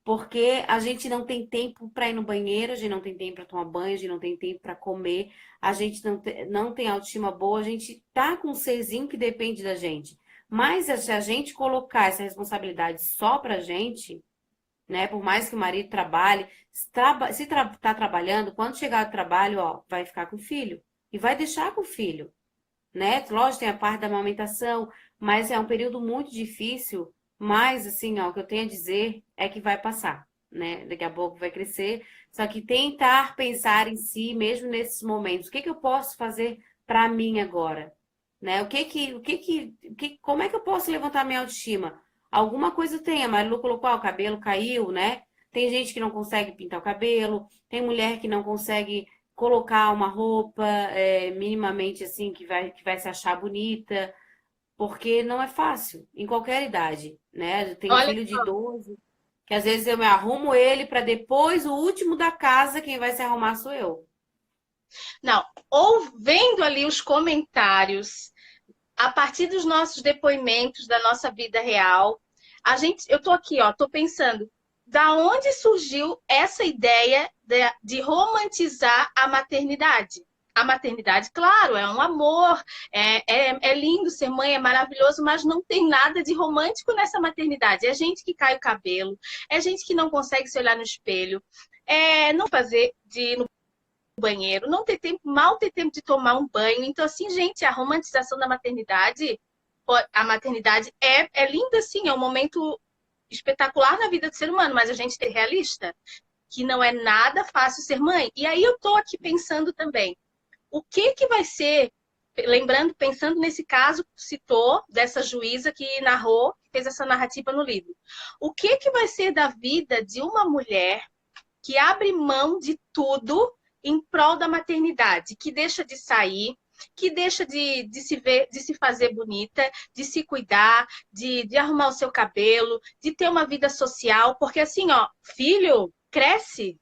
Porque a gente não tem tempo para ir no banheiro, a gente não tem tempo para tomar banho, a gente não tem tempo para comer, a gente não tem autoestima boa, a gente tá com um serzinho que depende da gente. Mas se a gente colocar essa responsabilidade só pra gente, né? Por mais que o marido trabalhe, tá trabalhando, quando chegar do trabalho, ó, vai ficar com o filho. E vai deixar com o filho, né? Lógico, tem a parte da amamentação, mas é um período muito difícil. Mas, assim, ó, o que eu tenho a dizer é que vai passar, né? Daqui a pouco vai crescer. Só que tentar pensar em si, mesmo nesses momentos. O que que eu posso fazer para mim agora? Né? Como é que eu posso levantar minha autoestima? Alguma coisa tem. A Marilu colocou, o cabelo caiu, né? Tem gente que não consegue pintar o cabelo, tem mulher que não consegue colocar uma roupa minimamente assim que vai se achar bonita, porque não é fácil, em qualquer idade, né? Eu tenho um Olha filho de só. 12 que às vezes eu me arrumo ele para depois, o último da casa, quem vai se arrumar sou eu. Não, ou vendo ali os comentários, a partir dos nossos depoimentos da nossa vida real, eu tô aqui, ó, tô pensando, da onde surgiu essa ideia de romantizar a maternidade? A maternidade, claro, é um amor, é lindo ser mãe, é maravilhoso, mas não tem nada de romântico nessa maternidade. É gente que cai o cabelo, é gente que não consegue se olhar no espelho, não fazer de ir no banheiro, não ter tempo, mal ter tempo de tomar um banho. Então, assim, gente, a romantização da maternidade, a maternidade é linda, sim, é um momento espetacular na vida do ser humano, mas a gente tem realista que não é nada fácil ser mãe. E aí eu tô aqui pensando também, o que que vai ser, lembrando, pensando nesse caso que citou dessa juíza que narrou, que fez essa narrativa no livro. O que que vai ser da vida de uma mulher que abre mão de tudo em prol da maternidade, que deixa de sair, que deixa de se ver, de se fazer bonita, de se cuidar, de arrumar o seu cabelo, de ter uma vida social, porque assim, ó, filho cresce.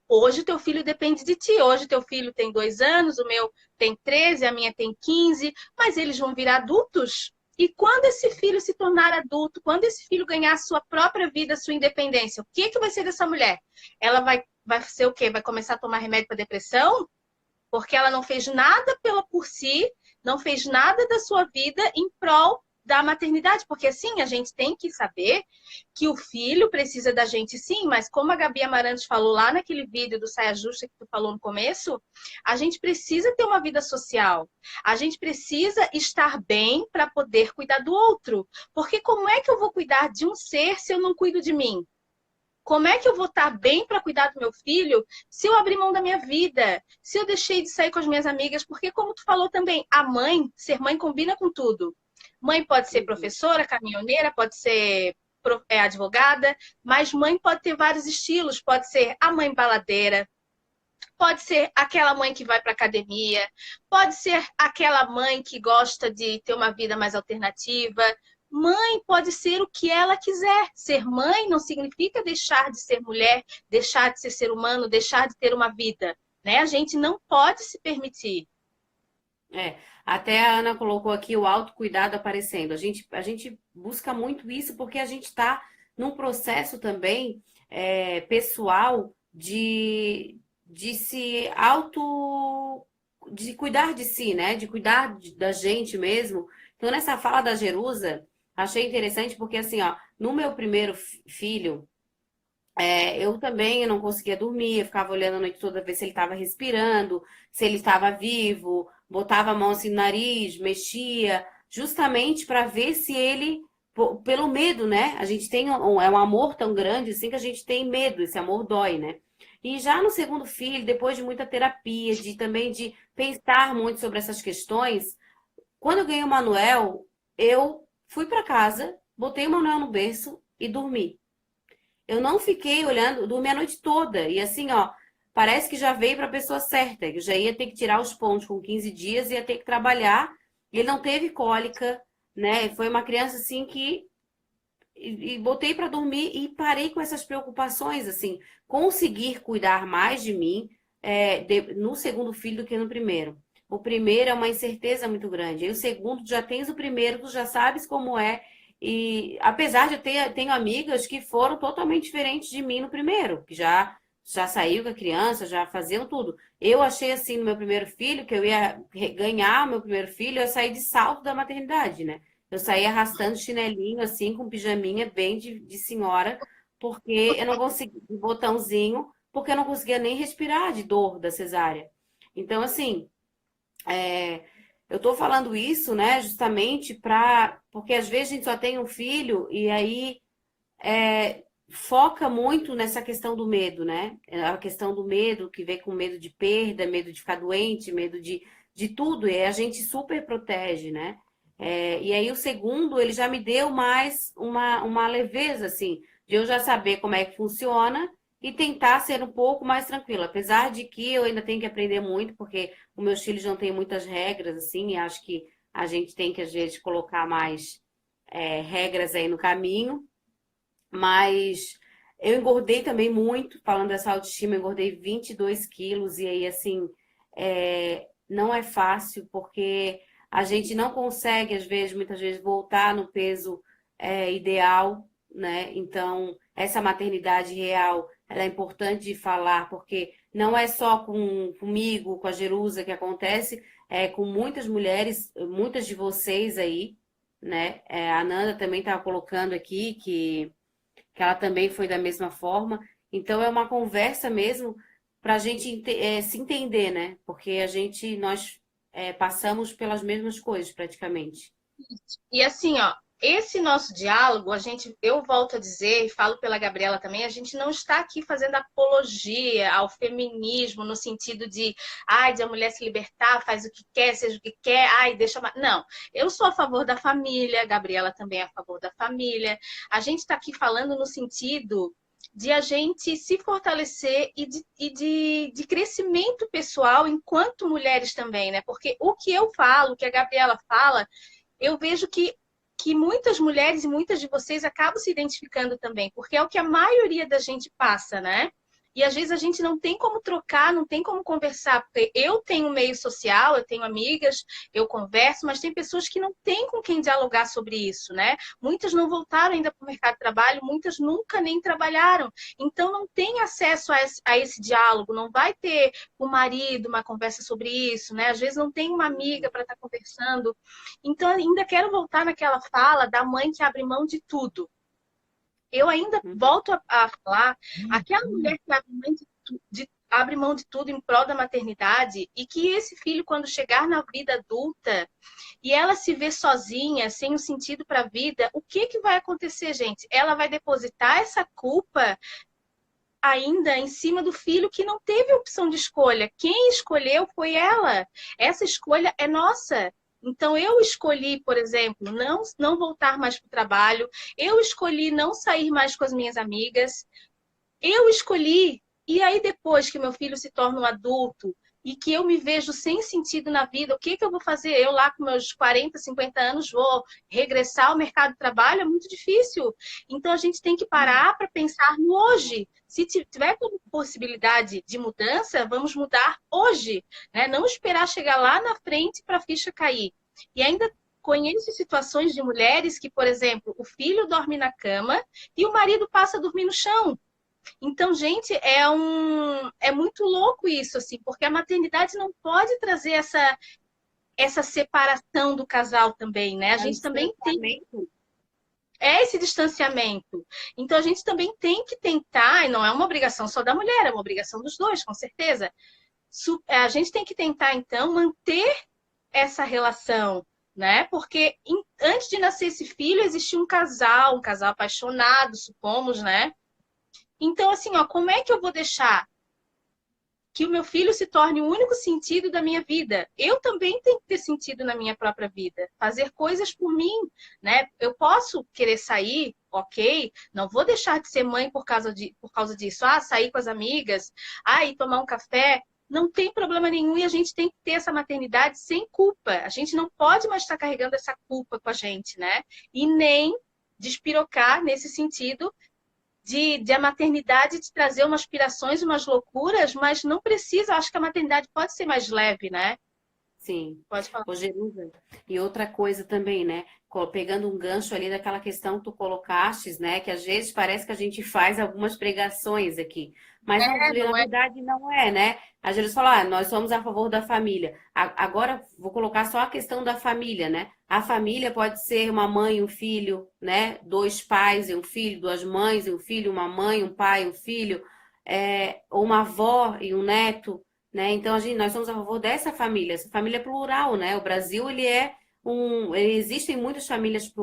Hoje teu filho depende de ti. Hoje teu filho tem 2 anos, o meu tem 13, a minha tem 15, mas eles vão virar adultos. E quando esse filho se tornar adulto, quando esse filho ganhar a sua própria vida, a sua independência, o que que vai ser dessa mulher? Ela vai ser o quê? Vai começar a tomar remédio para depressão? Porque ela não fez nada pela por si, não fez nada da sua vida em prol da maternidade, porque assim a gente tem que saber que o filho precisa da gente sim, mas como a Gabi Amarantos falou lá naquele vídeo do Saia Justa que tu falou no começo, a gente precisa ter uma vida social. A gente precisa estar bem para poder cuidar do outro. Porque como é que eu vou cuidar de um ser se eu não cuido de mim? Como é que eu vou estar bem para cuidar do meu filho se eu abrir mão da minha vida? Se eu deixei de sair com as minhas amigas? Porque, como tu falou também, a mãe, ser mãe combina com tudo. Mãe pode ser Uhum. professora, caminhoneira, pode ser advogada, mas mãe pode ter vários estilos. Pode ser a mãe baladeira, pode ser aquela mãe que vai para academia, pode ser aquela mãe que gosta de ter uma vida mais alternativa. Mãe pode ser o que ela quiser. Ser mãe não significa deixar de ser mulher, deixar de ser humano, deixar de ter uma vida, né? A gente não pode se permitir. Até a Ana colocou aqui o autocuidado aparecendo. A gente busca muito isso porque a gente está num processo também pessoal de se de cuidar de si, né? De cuidar da gente mesmo. Então, nessa fala da Jerusa, achei interessante porque, assim, ó, no meu primeiro filho, eu também não conseguia dormir, eu ficava olhando a noite toda ver se ele estava respirando, se ele estava vivo, botava a mão assim no nariz, mexia, justamente para ver se ele pelo medo, né? A gente tem é um amor tão grande assim que a gente tem medo, esse amor dói, né? E já no segundo filho, depois de muita terapia, de também de pensar muito sobre essas questões, quando eu ganhei o Manuel, eu fui para casa, botei o Manuel no berço e dormi. Eu não fiquei olhando, dormi a noite toda. E assim, ó, parece que já veio para a pessoa certa. Eu já ia ter que tirar os pontos com 15 dias, ia ter que trabalhar. Ele não teve cólica, né? Foi uma criança assim que e botei para dormir e parei com essas preocupações, assim, conseguir cuidar mais de mim no segundo filho do que no primeiro. O primeiro é uma incerteza muito grande. E o segundo, tu já tens o primeiro, tu já sabes como é. E apesar de eu tenho amigas que foram totalmente diferentes de mim no primeiro, que já saiu com a criança, já faziam tudo. Eu achei assim no meu primeiro filho que eu ia ganhar o meu primeiro filho, eu ia sair de salto da maternidade, né? Eu saí arrastando chinelinho, assim, com pijaminha bem de senhora, porque eu não conseguia, de botãozinho, porque eu não conseguia nem respirar de dor da cesárea. Então, assim, é, eu tô falando isso, né, justamente porque às vezes a gente só tem um filho e aí foca muito nessa questão do medo, né? A questão do medo que vem com medo de perda, medo de ficar doente, medo de tudo, e a gente super protege, né? E aí o segundo, ele já me deu mais uma leveza, assim, de eu já saber como é que funciona e tentar ser um pouco mais tranquila. Apesar de que eu ainda tenho que aprender muito, porque os meus filhos não têm muitas regras, assim, e acho que a gente tem que, às vezes, colocar mais regras aí no caminho. Mas eu engordei também muito, falando dessa autoestima, eu engordei 22 quilos, e aí, assim, não é fácil, porque a gente não consegue, às vezes, muitas vezes, voltar no peso ideal, né? Então, essa maternidade real, ela é importante de falar, porque não é só comigo, com a Jerusa que acontece, é com muitas mulheres, muitas de vocês aí, né? A Nanda também estava colocando aqui que ela também foi da mesma forma. Então é uma conversa mesmo para a gente se entender, né? Porque nós passamos pelas mesmas coisas praticamente. E assim, ó, esse nosso diálogo, eu volto a dizer, e falo pela Gabriela também, a gente não está aqui fazendo apologia ao feminismo no sentido de, ai, de a mulher se libertar, faz o que quer, seja o que quer, ai, deixa. Não, eu sou a favor da família, a Gabriela também é a favor da família. A gente está aqui falando no sentido de a gente se fortalecer de crescimento pessoal enquanto mulheres também, né? Porque o que eu falo, o que a Gabriela fala, eu vejo que muitas mulheres e muitas de vocês acabam se identificando também, porque é o que a maioria da gente passa, né? E às vezes a gente não tem como trocar, não tem como conversar, porque eu tenho um meio social, eu tenho amigas, eu converso, mas tem pessoas que não têm com quem dialogar sobre isso, né? Muitas não voltaram ainda para o mercado de trabalho, muitas nunca nem trabalharam, então não tem acesso a esse diálogo, não vai ter o marido uma conversa sobre isso, né? Às vezes não tem uma amiga para estar conversando. Então, ainda quero voltar naquela fala da mãe que abre mão de tudo. Eu ainda Uhum. volto a falar, aquela mulher que abre mão de tudo em prol da maternidade e que esse filho, quando chegar na vida adulta e ela se vê sozinha, sem um sentido para a vida, o que, que vai acontecer, gente? Ela vai depositar essa culpa ainda em cima do filho que não teve opção de escolha. Quem escolheu foi ela. Essa escolha é nossa. Então, eu escolhi, por exemplo, não voltar mais para o trabalho, eu escolhi não sair mais com as minhas amigas, eu escolhi. E aí, depois que meu filho se torna um adulto e que eu me vejo sem sentido na vida, o que que eu vou fazer? Eu lá com meus 40, 50 anos vou regressar ao mercado de trabalho? É muito difícil. Então, a gente tem que parar para pensar no hoje. Se tiver como possibilidade de mudança, vamos mudar hoje, né? Não esperar chegar lá na frente para a ficha cair. E ainda conheço situações de mulheres que, por exemplo, o filho dorme na cama e o marido passa a dormir no chão. Então, gente, é muito louco isso, assim, porque a maternidade não pode trazer essa separação do casal também, né? A É um gente também tem distanciamento. esse distanciamento. Então, a gente também tem que tentar, e não é uma obrigação só da mulher, é uma obrigação dos dois, com certeza. A gente tem que tentar, então, manter essa relação, né? Porque antes de nascer esse filho, existia um casal apaixonado, supomos, né? Então, assim, ó, como é que eu vou deixar que o meu filho se torne o único sentido da minha vida? Eu também tenho que ter sentido na minha própria vida, fazer coisas por mim, né? Eu posso querer sair, ok, não vou deixar de ser mãe por causa disso. Ah, sair com as amigas, ah, ir tomar um café. Não tem problema nenhum e a gente tem que ter essa maternidade sem culpa. A gente não pode mais estar carregando essa culpa com a gente, né? E nem despirocar nesse sentido de a maternidade te trazer umas aspirações, umas loucuras, mas não precisa. Eu acho que a maternidade pode ser mais leve, né? Sim. Pode falar. Ô, Jerusa, e outra coisa também, né? Pegando um gancho ali daquela questão que tu colocastes, né? Que às vezes parece que a gente faz algumas pregações aqui, mas não, É, na não é? verdade não é, né? A Jesus falou, ah, nós somos a favor da família. Agora vou colocar só a questão da família, né? A família pode ser uma mãe e um filho, né? Dois pais e um filho, duas mães e um filho, uma mãe, um pai e um filho, ou uma avó e um neto, né? Então nós somos a favor dessa família, essa família plural, né? O Brasil existem muitas famílias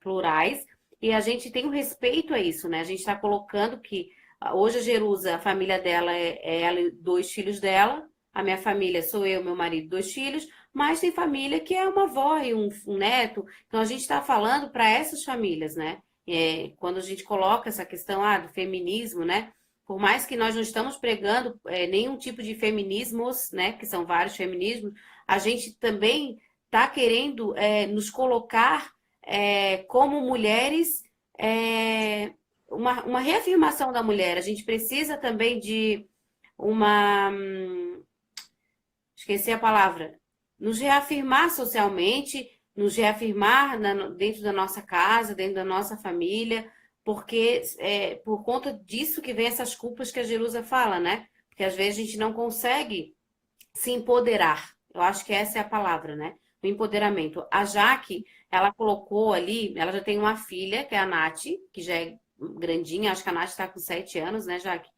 plurais e a gente tem um respeito a isso, né? A gente está colocando que hoje a Jerusa, a família dela é ela e dois filhos dela, a minha família sou eu, meu marido, dois filhos, mas tem família que é uma avó e um neto. Então a gente está falando para essas famílias, né? Quando a gente coloca essa questão do feminismo, né? Por mais que nós não estamos pregando nenhum tipo de feminismos, né, que são vários feminismos, a gente também está querendo nos colocar como mulheres, uma reafirmação da mulher. A gente precisa também de uma, esqueci a palavra, nos reafirmar socialmente, nos reafirmar dentro da nossa casa, dentro da nossa família, porque é por conta disso que vem essas culpas que a Jerusa fala, né? Porque às vezes a gente não consegue se empoderar. Eu acho que essa é a palavra, né? O empoderamento. A Jaque, ela colocou ali, ela já tem uma filha, que é a Nath, que já é grandinha, acho que a Nath está com 7 anos, né, Jaque?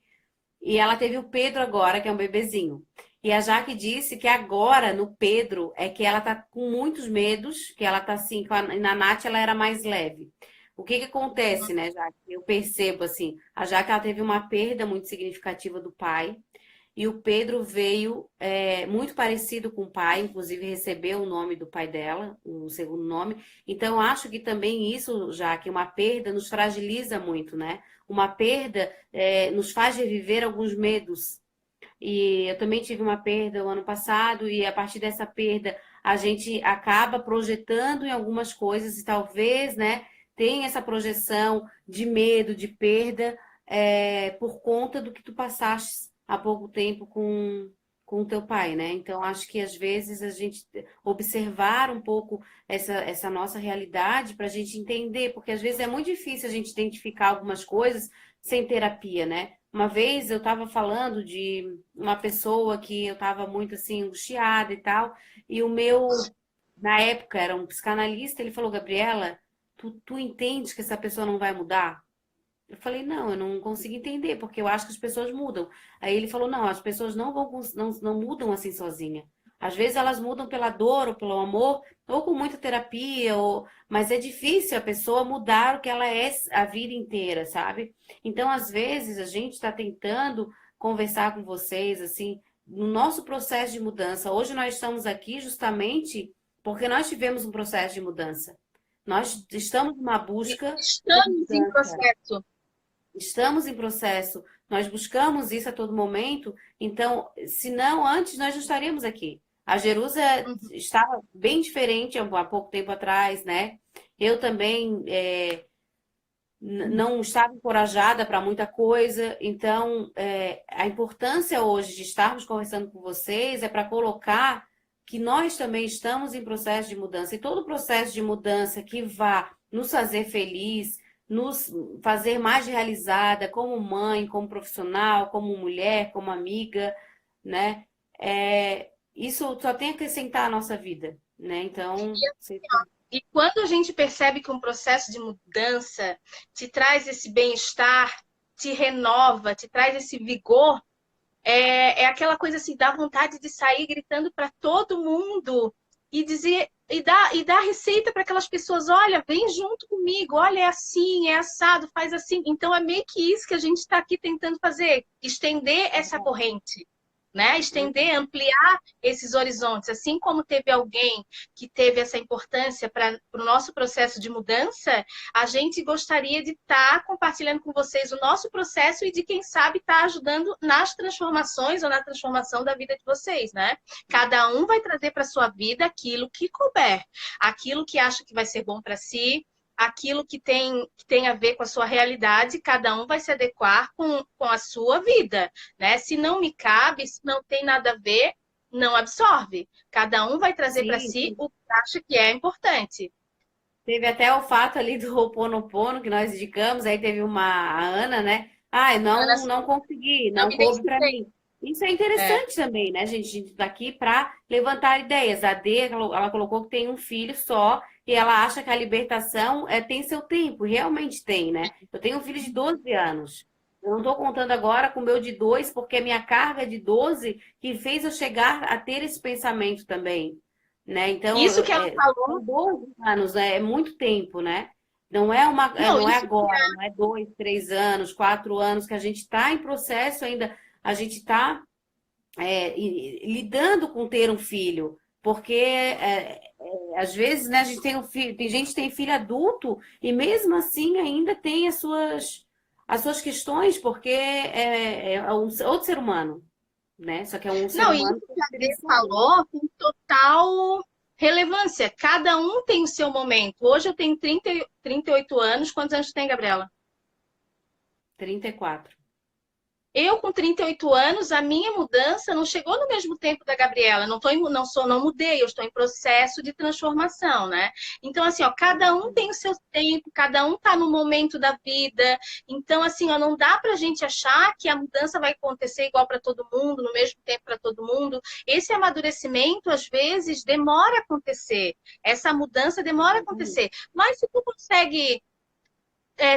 E ela teve o Pedro agora, que é um bebezinho. E a Jaque disse que agora, no Pedro, é que ela tá com muitos medos, que ela tá assim, na Nath ela era mais leve. O que que acontece, né, Jaque? Eu percebo assim, a Jaque ela teve uma perda muito significativa do pai, e o Pedro veio muito parecido com o pai, inclusive recebeu o nome do pai dela, o segundo nome. Então, eu acho que também isso, já que uma perda nos fragiliza muito, né? Uma perda nos faz reviver alguns medos. E eu também tive uma perda o ano passado, e a partir dessa perda a gente acaba projetando em algumas coisas, e talvez, né, tenha essa projeção de medo, de perda, por conta do que tu passaste há pouco tempo com o teu pai, né? Então, acho que às vezes a gente observar um pouco essa nossa realidade para a gente entender, porque às vezes é muito difícil a gente identificar algumas coisas sem terapia, né? Uma vez eu estava falando de uma pessoa que eu estava muito assim angustiada e tal, e o meu, na época, era um psicanalista, ele falou, Gabriela, tu entende que essa pessoa não vai mudar? Eu falei, não, eu não consigo entender, porque eu acho que as pessoas mudam. Aí ele falou, não, as pessoas não mudam assim sozinha. Às vezes elas mudam pela dor ou pelo amor, ou com muita terapia, mas é difícil a pessoa mudar o que ela é a vida inteira, sabe? Então, às vezes, a gente está tentando conversar com vocês, assim, no nosso processo de mudança. Hoje nós estamos aqui justamente porque nós tivemos um processo de mudança. Nós estamos numa busca por Estamos em mudança. processo. Estamos em processo, nós buscamos isso a todo momento, então, se não, antes nós não estaríamos aqui. A Jerusa Uhum. estava bem diferente há pouco tempo atrás, né? Eu também não estava encorajada para muita coisa, então a importância hoje de estarmos conversando com vocês é para colocar que nós também estamos em processo de mudança, e todo processo de mudança que vá nos fazer feliz, nos fazer mais realizada como mãe, como profissional, como mulher, como amiga, né? Isso só tem a acrescentar à nossa vida, né? Então, E quando a gente percebe que um processo de mudança te traz esse bem-estar, te renova, te traz esse vigor, é aquela coisa assim, dá vontade de sair gritando para todo mundo e dizer e dá receita para aquelas pessoas, olha, vem junto comigo, olha, é assim, é assado, faz assim. Então é meio que isso que a gente está aqui tentando fazer, estender essa corrente, né? Estender, ampliar esses horizontes. Assim como teve alguém que teve essa importância para o nosso processo de mudança, a gente gostaria de estar compartilhando com vocês o nosso processo e de, quem sabe, estar ajudando nas transformações ou na transformação da vida de vocês, né? Cada um vai trazer para a sua vida aquilo que couber, aquilo que acha que vai ser bom para si, aquilo que tem a ver com a sua realidade, cada um vai se adequar com a sua vida, né? Se não me cabe, se não tem nada a ver, não absorve. Cada um vai trazer para Sim, si sim. o que acha que é importante. Teve até o fato ali do Ho'oponopono que nós indicamos, aí teve a Ana, né? Ah, eu Ana, não consegui, não não me coube para identifiquei. mim. Isso é É. interessante também, né, gente? A gente está aqui para levantar ideias. A D, ela colocou que tem um filho só e ela acha que a libertação tem seu tempo, e realmente tem, né? Eu tenho um filho de 12 anos. Eu não estou contando agora com o meu de 2, porque a minha carga de 12 que fez eu chegar a ter esse pensamento também, né? Então, Isso que ela falou, são 12 anos, né? É muito tempo, né? Não é não, não é isso que agora, não é 2, 3 anos, 4 anos que a gente está em processo ainda, a gente está lidando com ter um filho, porque às vezes, né, a gente tem um filho, tem gente que tem filho adulto e mesmo assim ainda tem as suas questões, porque é outro ser humano, né? Só que é um ser não, e humano isso com que a Dê diferencial. falou tem total relevância. Cada um tem o seu momento. Hoje eu tenho 38 anos. Quantos anos tem, Gabriela? 34. Eu, com 38 anos, a minha mudança não chegou no mesmo tempo da Gabriela. Não mudei, eu estou em processo de transformação, né? Então, assim, ó, cada um tem o seu tempo, cada um está no momento da vida. Então, assim, ó, não dá para a gente achar que a mudança vai acontecer igual para todo mundo, no mesmo tempo para todo mundo. Esse amadurecimento, às vezes, demora a acontecer. Essa mudança demora a Exatamente. acontecer. Mas se tu consegue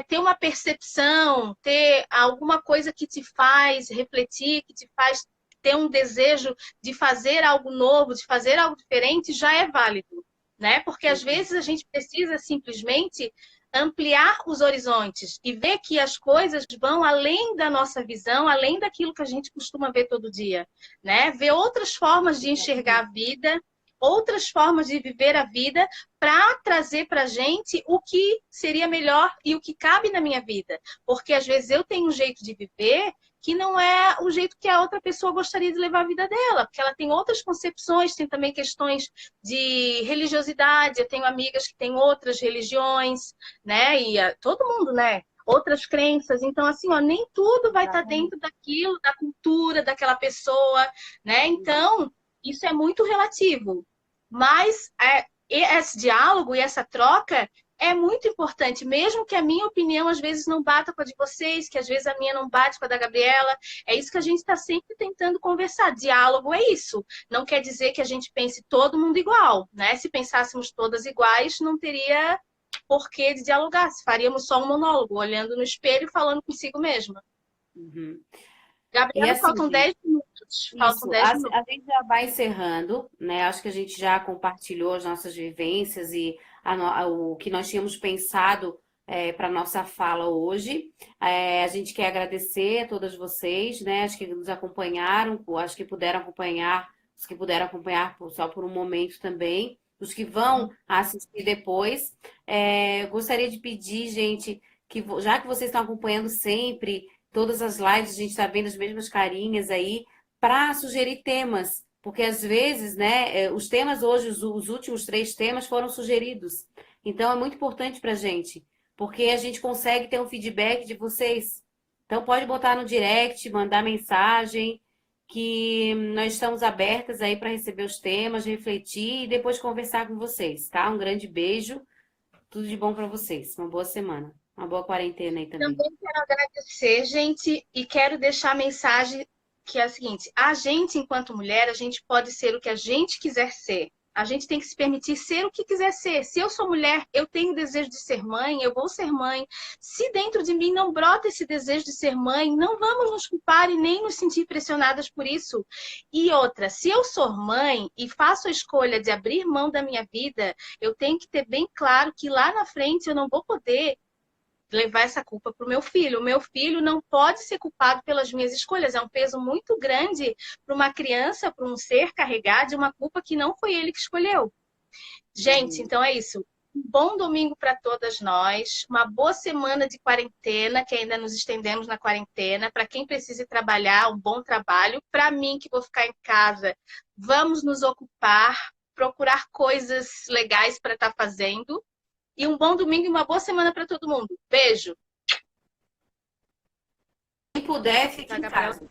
ter uma percepção, ter alguma coisa que te faz refletir, que te faz ter um desejo de fazer algo novo, de fazer algo diferente, já é válido, né? Porque às vezes a gente precisa simplesmente ampliar os horizontes e ver que as coisas vão além da nossa visão, além daquilo que a gente costuma ver todo dia, né? Ver outras formas de enxergar Exatamente. a vida, outras formas de viver a vida para trazer para a gente o que seria melhor e o que cabe na minha vida. Porque às vezes eu tenho um jeito de viver que não é o jeito que a outra pessoa gostaria de levar a vida dela, porque ela tem outras concepções, tem também questões de religiosidade. Eu tenho amigas que têm outras religiões, né? E todo mundo, né? Outras crenças. Então, assim, ó, nem tudo vai estar Exatamente. dentro daquilo, da cultura daquela pessoa, né? Então, isso é muito relativo. Mas esse diálogo e essa troca é muito importante, mesmo que a minha opinião às vezes não bata com a de vocês, que às vezes a minha não bate com a da Gabriela. É isso que a gente está sempre tentando conversar. Diálogo é isso. Não quer dizer que a gente pense todo mundo igual, né? Se pensássemos todas iguais, não teria porquê de dialogar. Faríamos só um monólogo, olhando no espelho e falando consigo mesma. Uhum. E Gabriela, assim, faltam gente, 10 minutos. Faltam isso, 10 minutos. a gente já vai encerrando, né? Acho que a gente já compartilhou as nossas vivências e o que nós tínhamos pensado para nossa fala hoje. A gente quer agradecer a todas vocês, né? Acho que nos acompanharam, acho que puderam acompanhar, os que puderam acompanhar só por um momento também, os que vão assistir depois. Gostaria de pedir, gente, já que vocês estão acompanhando sempre todas as lives, a gente está vendo as mesmas carinhas aí para sugerir temas, porque às vezes, né, os temas hoje, os últimos 3 temas foram sugeridos. Então é muito importante para a gente, porque a gente consegue ter um feedback de vocês. Então pode botar no direct, mandar mensagem, que nós estamos abertas aí para receber os temas, refletir e depois conversar com vocês, tá? Um grande beijo, tudo de bom para vocês. Uma boa semana, uma boa quarentena aí também. Também quero agradecer, gente, e quero deixar a mensagem que é a seguinte: a gente, enquanto mulher, a gente pode ser o que a gente quiser ser. A gente tem que se permitir ser o que quiser ser. Se eu sou mulher, eu tenho desejo de ser mãe, eu vou ser mãe. Se dentro de mim não brota esse desejo de ser mãe, não vamos nos culpar e nem nos sentir pressionadas por isso. E outra, se eu sou mãe e faço a escolha de abrir mão da minha vida, eu tenho que ter bem claro que lá na frente eu não vou poder levar essa culpa para o meu filho. O meu filho não pode ser culpado pelas minhas escolhas. É um peso muito grande para uma criança, para um ser carregar de uma culpa que não foi ele que escolheu. Gente, então é isso. Um bom domingo para todas nós. Uma boa semana de quarentena, que ainda nos estendemos na quarentena. Para quem precisa trabalhar, um bom trabalho. Para mim, que vou ficar em casa, vamos nos ocupar, procurar coisas legais para estar fazendo. E um bom domingo e uma boa semana para todo mundo. Beijo. Quem puder, fique em casa,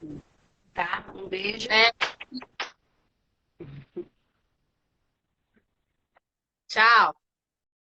tá? Um beijo. Tchau.